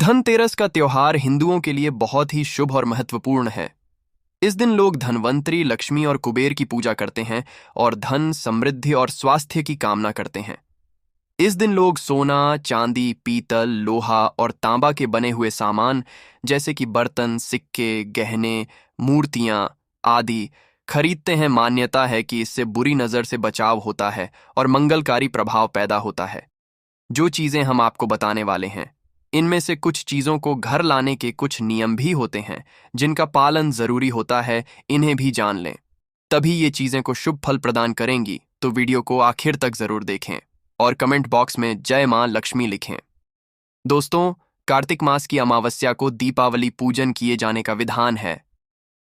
धनतेरस का त्योहार हिंदुओं के लिए बहुत ही शुभ और महत्वपूर्ण है। इस दिन लोग धनवंतरी, लक्ष्मी और कुबेर की पूजा करते हैं और धन, समृद्धि और स्वास्थ्य की कामना करते हैं। इस दिन लोग सोना, चांदी, पीतल, लोहा और तांबा के बने हुए सामान जैसे कि बर्तन, सिक्के, गहने, मूर्तियां आदि खरीदते हैं। मान्यता है कि इससे बुरी नजर से बचाव होता है और मंगलकारी प्रभाव पैदा होता है। जो चीजें हम आपको बताने वाले हैं, इनमें से कुछ चीजों को घर लाने के कुछ नियम भी होते हैं जिनका पालन जरूरी होता है। इन्हें भी जान लें, तभी ये चीजें को शुभ फल प्रदान करेंगी। तो वीडियो को आखिर तक जरूर देखें और कमेंट बॉक्स में जय मां लक्ष्मी लिखें। दोस्तों, कार्तिक मास की अमावस्या को दीपावली पूजन किए जाने का विधान है।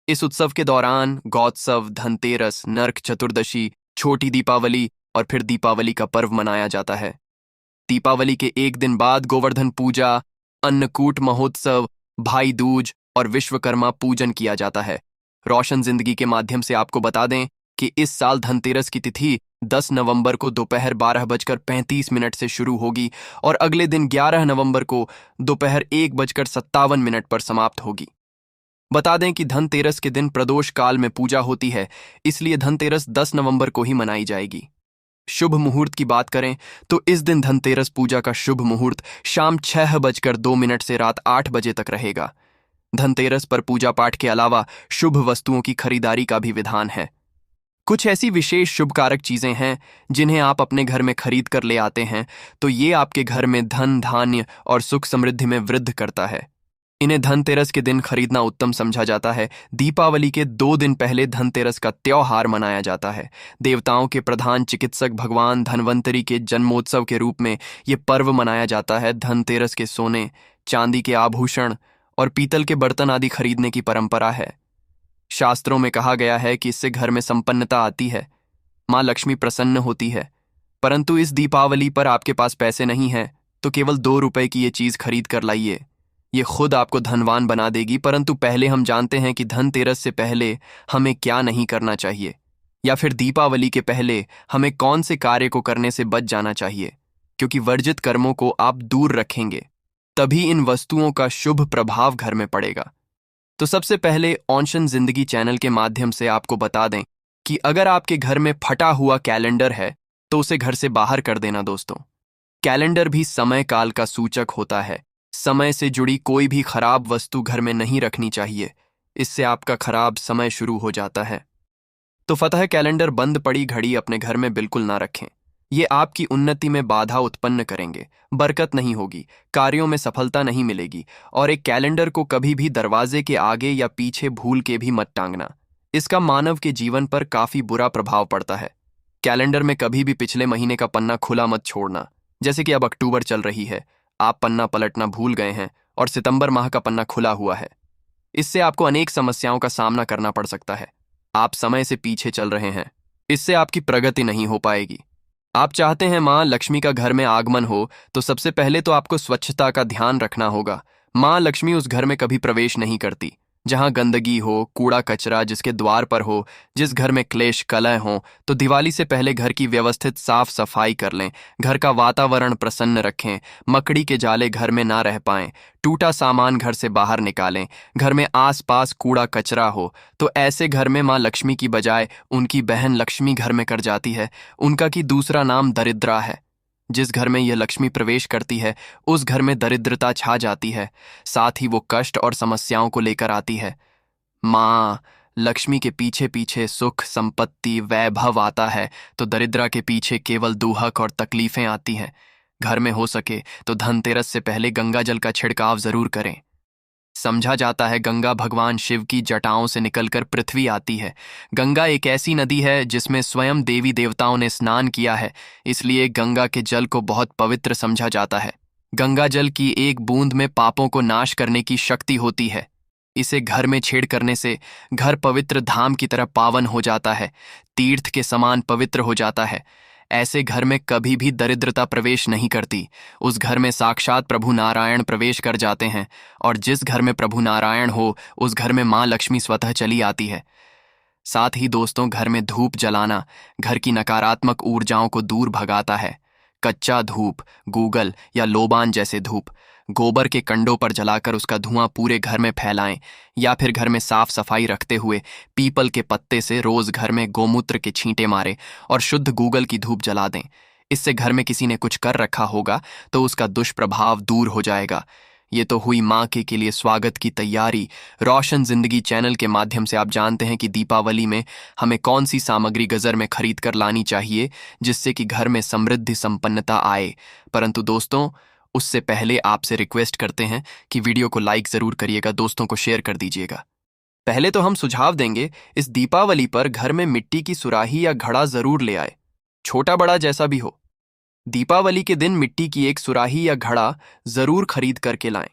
इस उत्सव के दौरान गौत्सव, धनतेरस, नरक चतुर्दशी, छोटी दीपावली और फिर दीपावली का पर्व मनाया जाता है। दीपावली के एक दिन बाद गोवर्धन पूजा, अन्नकूट महोत्सव, भाई दूज और विश्वकर्मा पूजन किया जाता है। रोशन जिंदगी के माध्यम से आपको बता दें कि इस साल धनतेरस की तिथि 10 नवंबर को दोपहर 12:35 से शुरू होगी और अगले दिन 11 नवंबर को दोपहर 1:57 पर समाप्त होगी। बता दें कि धनतेरस के दिन प्रदोष काल में पूजा होती है, इसलिए धनतेरस 10 नवंबर को ही मनाई जाएगी। शुभ मुहूर्त की बात करें तो इस दिन धनतेरस पूजा का शुभ मुहूर्त शाम 6:02 से रात 8 बजे तक रहेगा। धनतेरस पर पूजा पाठ के अलावा शुभ वस्तुओं की खरीदारी का भी विधान है। कुछ ऐसी विशेष शुभकारक चीजें हैं जिन्हें आप अपने घर में खरीद कर ले आते हैं तो ये आपके घर में धन, धान्य और सुख समृद्धि में वृद्धि करता है। इन्हें धनतेरस के दिन खरीदना उत्तम समझा जाता है। दीपावली के 2 दिन पहले धनतेरस का त्योहार मनाया जाता है। देवताओं के प्रधान चिकित्सक भगवान धनवंतरी के जन्मोत्सव के रूप में ये पर्व मनाया जाता है। धनतेरस के सोने, चांदी के आभूषण और पीतल के बर्तन आदि खरीदने की परंपरा है। शास्त्रों में कहा गया है कि इससे घर में संपन्नता आती है, माँ लक्ष्मी प्रसन्न होती है। परंतु इस दीपावली पर आपके पास पैसे नहीं हैं तो केवल 2 रुपए की ये चीज खरीद कर लाइए। ये खुद आपको धनवान बना देगी। परंतु पहले हम जानते हैं कि धनतेरस से पहले हमें क्या नहीं करना चाहिए, या फिर दीपावली के पहले हमें कौन से कार्य को करने से बच जाना चाहिए, क्योंकि वर्जित कर्मों को आप दूर रखेंगे तभी इन वस्तुओं का शुभ प्रभाव घर में पड़ेगा। तो सबसे पहले औंशन जिंदगी चैनल के माध्यम से आपको बता दें कि अगर आपके घर में फटा हुआ कैलेंडर है तो उसे घर से बाहर कर देना। दोस्तों, कैलेंडर भी समय काल का सूचक होता है। समय से जुड़ी कोई भी खराब वस्तु घर में नहीं रखनी चाहिए, इससे आपका खराब समय शुरू हो जाता है। तो फतह कैलेंडर, बंद पड़ी घड़ी अपने घर में बिल्कुल ना रखें। ये आपकी उन्नति में बाधा उत्पन्न करेंगे, बरकत नहीं होगी, कार्यों में सफलता नहीं मिलेगी। और एक कैलेंडर को कभी भी दरवाजे के आगे या पीछे भूल के भी मत टांगना, इसका मानव के जीवन पर काफी बुरा प्रभाव पड़ता है। कैलेंडर में कभी भी पिछले महीने का पन्ना खुला मत छोड़ना। जैसे कि अब अक्टूबर चल रही है, आप पन्ना पलटना भूल गए हैं और सितंबर माह का पन्ना खुला हुआ है। इससे आपको अनेक समस्याओं का सामना करना पड़ सकता है। आप समय से पीछे चल रहे हैं, इससे आपकी प्रगति नहीं हो पाएगी। आप चाहते हैं माँ लक्ष्मी का घर में आगमन हो तो सबसे पहले तो आपको स्वच्छता का ध्यान रखना होगा। माँ लक्ष्मी उस घर में कभी प्रवेश नहीं करती जहां गंदगी हो, कूड़ा कचरा जिसके द्वार पर हो। जिस घर में क्लेश कलह हो तो दिवाली से पहले घर की व्यवस्थित साफ सफाई कर लें। घर का वातावरण प्रसन्न रखें। मकड़ी के जाले घर में ना रह पाएं। टूटा सामान घर से बाहर निकालें। घर में आसपास कूड़ा कचरा हो तो ऐसे घर में माँ लक्ष्मी की बजाय उनकी बहन लक्ष्मी घर में कर जाती है। उनका की दूसरा नाम दरिद्रा है। जिस घर में यह लक्ष्मी प्रवेश करती है उस घर में दरिद्रता छा जाती है, साथ ही वो कष्ट और समस्याओं को लेकर आती है। माँ लक्ष्मी के पीछे पीछे सुख, संपत्ति, वैभव आता है तो दरिद्रा के पीछे केवल दुहक और तकलीफें आती हैं। घर में हो सके तो धनतेरस से पहले गंगा जल का छिड़काव जरूर करें। समझा जाता है गंगा भगवान शिव की जटाओं से निकलकर पृथ्वी आती है। गंगा एक ऐसी नदी है जिसमें स्वयं देवी देवताओं ने स्नान किया है, इसलिए गंगा के जल को बहुत पवित्र समझा जाता है। गंगा जल की एक बूंद में पापों को नाश करने की शक्ति होती है। इसे घर में छेड़ करने से घर पवित्र धाम की तरह पावन हो जाता है, तीर्थ के समान पवित्र हो जाता है। ऐसे घर में कभी भी दरिद्रता प्रवेश नहीं करती। उस घर में साक्षात प्रभु नारायण प्रवेश कर जाते हैं और जिस घर में प्रभु नारायण हो उस घर में माँ लक्ष्मी स्वतः चली आती है। साथ ही दोस्तों, घर में धूप जलाना घर की नकारात्मक ऊर्जाओं को दूर भगाता है। कच्चा धूप, गूगल या लोबान जैसे धूप गोबर के कंडों पर जलाकर उसका धुआं पूरे घर में फैलाएं, या फिर घर में साफ सफाई रखते हुए पीपल के पत्ते से रोज घर में गोमूत्र के छींटे मारे और शुद्ध गूगल की धूप जला दें। इससे घर में किसी ने कुछ कर रखा होगा तो उसका दुष्प्रभाव दूर हो जाएगा। ये तो हुई माँ के लिए स्वागत की तैयारी। रोशन जिंदगी चैनल के माध्यम से आप जानते हैं कि दीपावली में हमें कौन सी सामग्री गजर में खरीद कर लानी चाहिए जिससे कि घर में समृद्धि संपन्नता आए। परंतु दोस्तों, उससे पहले आपसे रिक्वेस्ट करते हैं कि वीडियो को लाइक जरूर करिएगा, दोस्तों को शेयर कर दीजिएगा। पहले तो हम सुझाव देंगे, इस दीपावली पर घर में मिट्टी की सुराही या घड़ा जरूर ले आए, छोटा बड़ा जैसा भी हो। दीपावली के दिन मिट्टी की एक सुराही या घड़ा जरूर खरीद करके लाएं।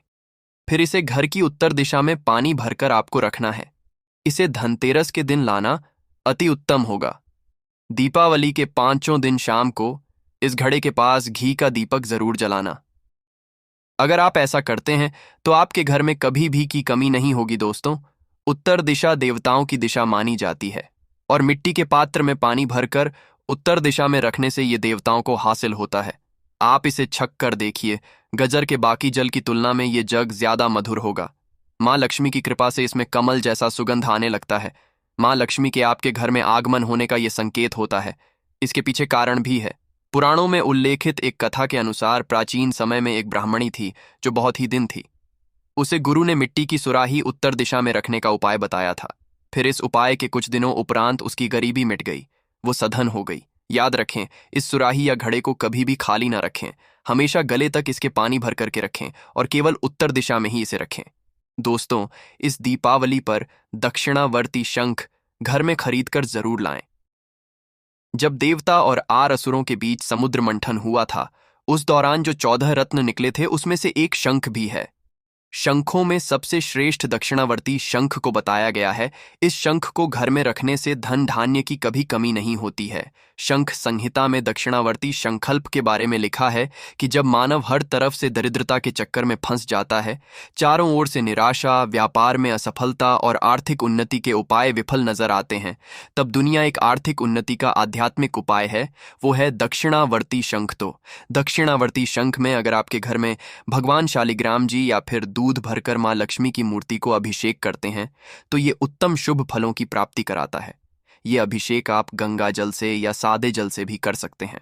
फिर इसे घर की उत्तर दिशा में पानी भरकर आपको रखना है। इसे धनतेरस के दिन लाना अति उत्तम होगा। दीपावली के 5 दिन शाम को इस घड़े के पास घी का दीपक जरूर जलाना। अगर आप ऐसा करते हैं तो आपके घर में कभी भी की कमी नहीं होगी। दोस्तों, उत्तर दिशा देवताओं की दिशा मानी जाती है और मिट्टी के पात्र में पानी भरकर उत्तर दिशा में रखने से ये देवताओं को हासिल होता है। आप इसे छक कर देखिए, गजर के बाकी जल की तुलना में ये जग ज्यादा मधुर होगा। माँ लक्ष्मी की कृपा से इसमें कमल जैसा सुगंध आने लगता है। माँ लक्ष्मी के आपके घर में आगमन होने का ये संकेत होता है। इसके पीछे कारण भी है। पुराणों में उल्लेखित एक कथा के अनुसार प्राचीन समय में एक ब्राह्मणी थी जो बहुत ही दिन थी। उसे गुरु ने मिट्टी की सुराही उत्तर दिशा में रखने का उपाय बताया था। फिर इस उपाय के कुछ दिनों उपरांत उसकी गरीबी मिट गई, वो सधन हो गई। याद रखें, इस सुराही या घड़े को कभी भी खाली ना रखें, हमेशा गले तक इसके पानी भर करके रखें और केवल उत्तर दिशा में ही इसे रखें। दोस्तों, इस दीपावली पर दक्षिणावर्ती शंख घर में खरीद कर जरूर लाएं। जब देवता और आर असुरों के बीच समुद्र मंथन हुआ था, उस दौरान जो 14 रत्न निकले थे उसमें से एक शंख भी है। शंखों में सबसे श्रेष्ठ दक्षिणावर्ती शंख को बताया गया है। इस शंख को घर में रखने से धन धान्य की कभी कमी नहीं होती है। शंख संहिता में दक्षिणावर्ती शंखल्प के बारे में लिखा है कि जब मानव हर तरफ से दरिद्रता के चक्कर में फंस जाता है, चारों ओर से निराशा, व्यापार में असफलता और आर्थिक उन्नति के उपाय विफल नजर आते हैं, तब दुनिया एक आर्थिक उन्नति का आध्यात्मिक उपाय है, वो है दक्षिणावर्ती शंख। तो दक्षिणावर्ती शंख में अगर आपके घर में भगवान शालिग्राम जी या फिर दूध भरकर माँ लक्ष्मी की मूर्ति को अभिषेक करते हैं तो ये उत्तम शुभ फलों की प्राप्ति कराता है। ये अभिषेक आप गंगा जल से या सादे जल से भी कर सकते हैं।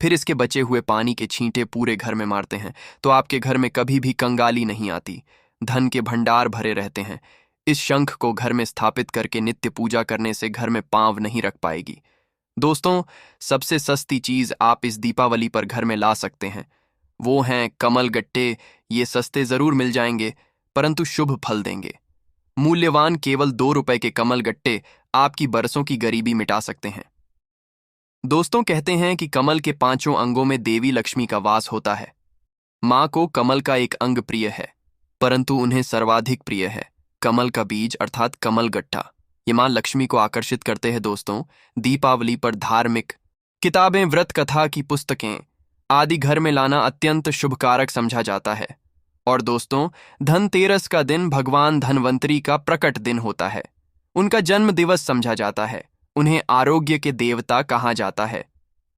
फिर इसके बचे हुए पानी के छींटे पूरे घर में मारते हैं तो आपके घर में कभी भी कंगाली नहीं आती, धन के भंडार भरे रहते हैं। इस शंख को घर में स्थापित करके नित्य पूजा करने से घर में पांव नहीं रख पाएगी। दोस्तों, सबसे सस्ती चीज आप इस दीपावली पर घर में ला सकते हैं, वो हैं कमल गट्टे। ये सस्ते जरूर मिल जाएंगे परंतु शुभ फल देंगे। मूल्यवान केवल 2 रुपए के कमल गट्टे आपकी बरसों की गरीबी मिटा सकते हैं। दोस्तों, कहते हैं कि कमल के 5 अंगों में देवी लक्ष्मी का वास होता है। माँ को कमल का एक अंग प्रिय है परंतु उन्हें सर्वाधिक प्रिय है कमल का बीज अर्थात कमल गट्टा। ये माँ लक्ष्मी को आकर्षित करते हैं। दोस्तों, दीपावली पर धार्मिक किताबें, व्रत कथा की पुस्तकें आदि घर में लाना अत्यंत शुभकारक समझा जाता है। और दोस्तों, धनतेरस का दिन भगवान धनवंतरी का प्रकट दिन होता है। उनका जन्म दिवस समझा जाता है। उन्हें आरोग्य के देवता कहा जाता है।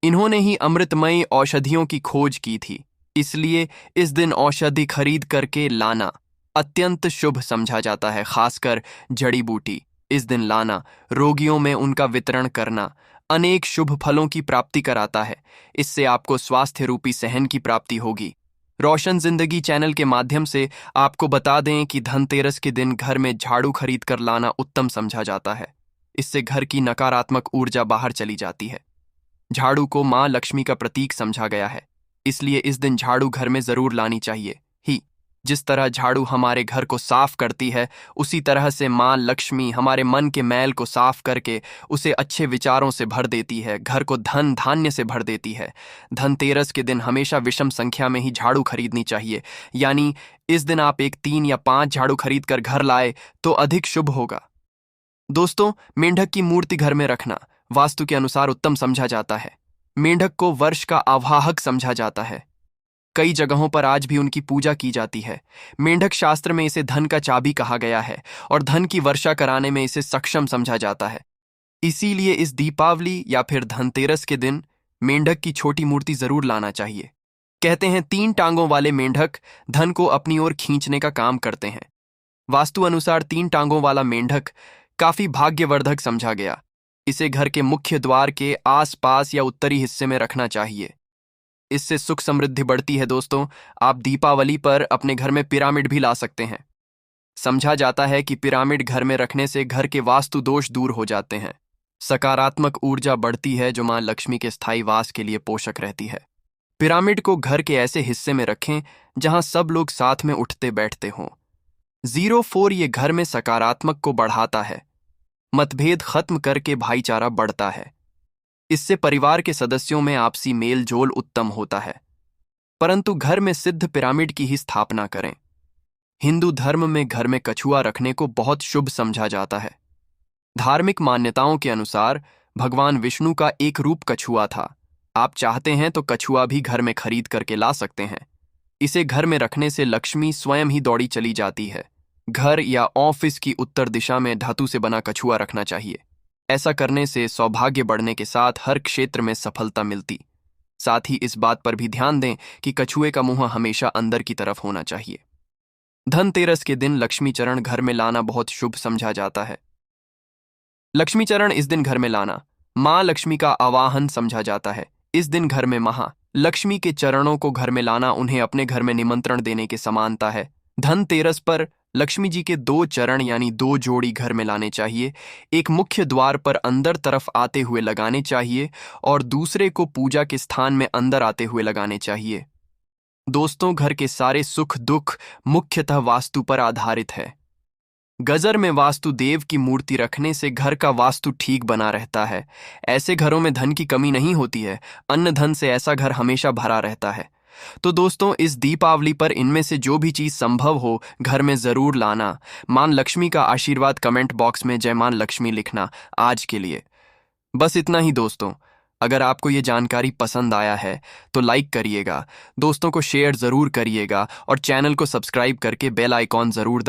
इन्होंने ही अमृतमयी औषधियों की खोज की थी, इसलिए इस दिन औषधि खरीद करके लाना अत्यंत शुभ समझा जाता है। खासकर जड़ी बूटी इस दिन लाना, रोगियों में उनका वितरण करना अनेक शुभ फलों की प्राप्ति कराता है। इससे आपको स्वास्थ्य रूपी सहन की प्राप्ति होगी। रोशन जिंदगी चैनल के माध्यम से आपको बता दें कि धनतेरस के दिन घर में झाड़ू खरीद कर लाना उत्तम समझा जाता है। इससे घर की नकारात्मक ऊर्जा बाहर चली जाती है। झाड़ू को माँ लक्ष्मी का प्रतीक समझा गया है, इसलिए इस दिन झाड़ू घर में जरूर लानी चाहिए ही। जिस तरह झाड़ू हमारे घर को साफ करती है, उसी तरह से माँ लक्ष्मी हमारे मन के मैल को साफ करके उसे अच्छे विचारों से भर देती है, घर को धन धान्य से भर देती है। धनतेरस के दिन हमेशा विषम संख्या में ही झाड़ू खरीदनी चाहिए, यानी इस दिन आप एक 3 या 5 झाड़ू खरीद कर घर लाए तो अधिक शुभ होगा। दोस्तों, मेंढक की मूर्ति घर में रखना वास्तु के अनुसार उत्तम समझा जाता है। मेंढक को वर्ष का आवाहक समझा जाता है। कई जगहों पर आज भी उनकी पूजा की जाती है। मेंढक शास्त्र में इसे धन का चाबी कहा गया है और धन की वर्षा कराने में इसे सक्षम समझा जाता है। इसीलिए इस दीपावली या फिर धनतेरस के दिन मेंढक की छोटी मूर्ति जरूर लाना चाहिए। कहते हैं 3 टांगों वाले मेंढक धन को अपनी ओर खींचने का काम करते हैं। वास्तु अनुसार 3 टांगों वाला मेंढक काफी भाग्यवर्धक समझा गया। इसे घर के मुख्य द्वार के आसपास या उत्तरी हिस्से में रखना चाहिए। इससे सुख समृद्धि बढ़ती है। दोस्तों, आप दीपावली पर अपने घर में पिरामिड भी ला सकते हैं। समझा जाता है कि पिरामिड घर में रखने से घर के वास्तु दोष दूर हो जाते हैं। सकारात्मक ऊर्जा बढ़ती है जो मां लक्ष्मी के स्थायी वास के लिए पोषक रहती है। पिरामिड को घर के ऐसे हिस्से में रखें जहां सब लोग साथ में उठते बैठते हों। 04 ये घर में सकारात्मक को बढ़ाता है। मतभेद खत्म करके भाईचारा बढ़ता है। इससे परिवार के सदस्यों में आपसी मेल जोल उत्तम होता है। परंतु घर में सिद्ध पिरामिड की ही स्थापना करें। हिंदू धर्म में घर में कछुआ रखने को बहुत शुभ समझा जाता है। धार्मिक मान्यताओं के अनुसार भगवान विष्णु का एक रूप कछुआ था। आप चाहते हैं तो कछुआ भी घर में खरीद करके ला सकते हैं। इसे घर में रखने से लक्ष्मी स्वयं ही दौड़ी चली जाती है। घर या ऑफिस की उत्तर दिशा में धातु से बना कछुआ रखना चाहिए। ऐसा करने से सौभाग्य बढ़ने के साथ हर क्षेत्र में सफलता मिलती। साथ ही इस बात पर भी ध्यान दें कि कछुए का मुंह हमेशा अंदर की तरफ होना चाहिए। धनतेरस के दिन लक्ष्मी चरण घर में लाना बहुत शुभ समझा जाता है। लक्ष्मी चरण इस दिन घर में लाना मां लक्ष्मी का आवाहन समझा जाता है। इस दिन घर में महालक्ष्मी के चरणों को घर में लाना उन्हें अपने घर में निमंत्रण देने के समानता है। धनतेरस पर लक्ष्मी जी के 2 चरण यानी 2 जोड़ी घर में लाने चाहिए। एक मुख्य द्वार पर अंदर तरफ आते हुए लगाने चाहिए और दूसरे को पूजा के स्थान में अंदर आते हुए लगाने चाहिए। दोस्तों, घर के सारे सुख दुख मुख्यतः वास्तु पर आधारित है। गजर में वास्तु देव की मूर्ति रखने से घर का वास्तु ठीक बना रहता है। ऐसे घरों में धन की कमी नहीं होती है। अन्न धन से ऐसा घर हमेशा भरा रहता है। तो दोस्तों, इस दीपावली पर इनमें से जो भी चीज संभव हो घर में जरूर लाना। मां लक्ष्मी का आशीर्वाद कमेंट बॉक्स में जय मां लक्ष्मी लिखना। आज के लिए बस इतना ही दोस्तों। अगर आपको ये जानकारी पसंद आया है तो लाइक करिएगा, दोस्तों को शेयर जरूर करिएगा और चैनल को सब्सक्राइब करके बेल आइकॉन जरूर दबाइएगा।